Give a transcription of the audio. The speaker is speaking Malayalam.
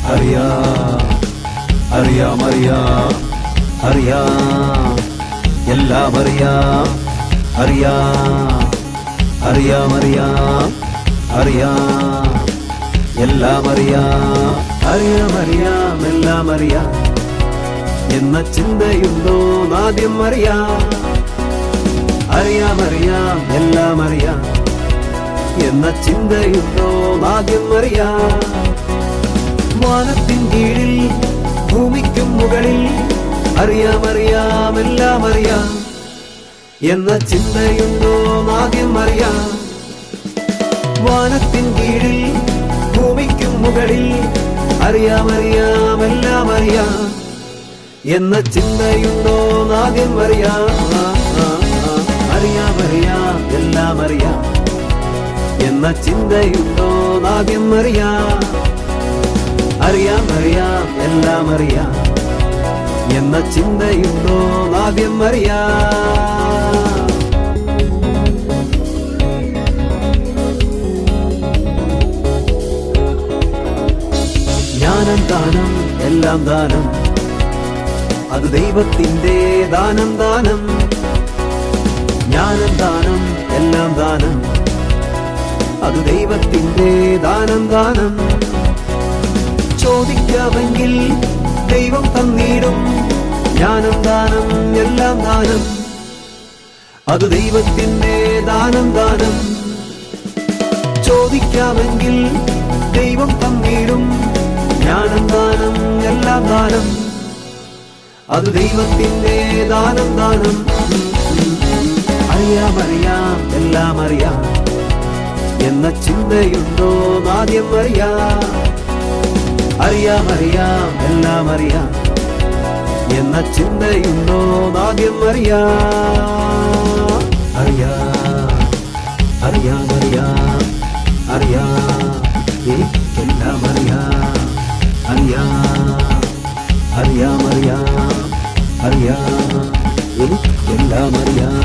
അറിയാം അറിയാം അറിയാം അറിയാം എല്ലാം അറിയാം അറിയാം അറിയാം അറിയാം അറിയാം എല്ലാം അറിയാം അറിയാം അറിയാം എല്ലാം അറിയാം എന്ന ചിന്തയുണ്ടോ ആദ്യം അറിയാം അറിയാം അറിയാം എല്ലാം അറിയാം എന്ന ചിന്തയുണ്ടോ ആദ്യം അറിയാം വാനത്തിൻ കീഴിൽ ഭൂമിക്കും മുകളിൽ അറിയാം അറിയാം എല്ലാം അറിയാം എന്ന ചിന്തയുണ്ടോ ആദ്യം അറിയാം വാനത്തിൻ കീഴിൽ ഭൂമിക്കും മുകളിൽ അറിയാം അറിയാം എല്ലാം അറിയാം എന്ന ചിന്തയുണ്ടോ ആദ്യം അറിയാം അറിയാം അറിയാം എല്ലാം അറിയാം എന്ന ചിന്തയുണ്ടോ ആദ്യം അറിയാം അറിയാം അറിയാം എല്ലാം അറിയാം എന്ന ചിന്തയുണ്ടോ ആദ്യം അറിയാം ജ്ഞാനം ദാനം എല്ലാം ദാനം അത് ദൈവത്തിന്റെ ദാനം ദാനം ജ്ഞാനം ദാനം എല്ലാം ദാനം അത് ദൈവത്തിന്റെ ദാനം ദാനം ചോദിക്കാമെങ്കിൽ ദൈവം തന്നിടും ജ്ഞാനം ദാനം എല്ലാം ദാനം അത് ദൈവത്തിന്റെ ദാനം ദാനം ചോദിക്കാമെങ്കിൽ ദൈവം തന്നിടും ജ്ഞാനം ദാനം എല്ലാം ദാനം അത് ദൈവത്തിന്റെ ദാനം ദാനം അറിയാം അറിയാം എല്ലാം അറിയാം എന്ന ചിന്തയുണ്ടോ ആദ്യം അറിയാം അറിയാം അറിയാം എല്ലാം അറിയാം എന്ന ചിന്തയുണ്ടോ ആദ്യം അറിയാം അറിയാം അറിയാം അറിയാം അറിയാം എനിക്കെല്ലാം അറിയാം അറിയാം അറിയാം അറിയാം അറിയാം എനിക്കെല്ലാം അറിയാം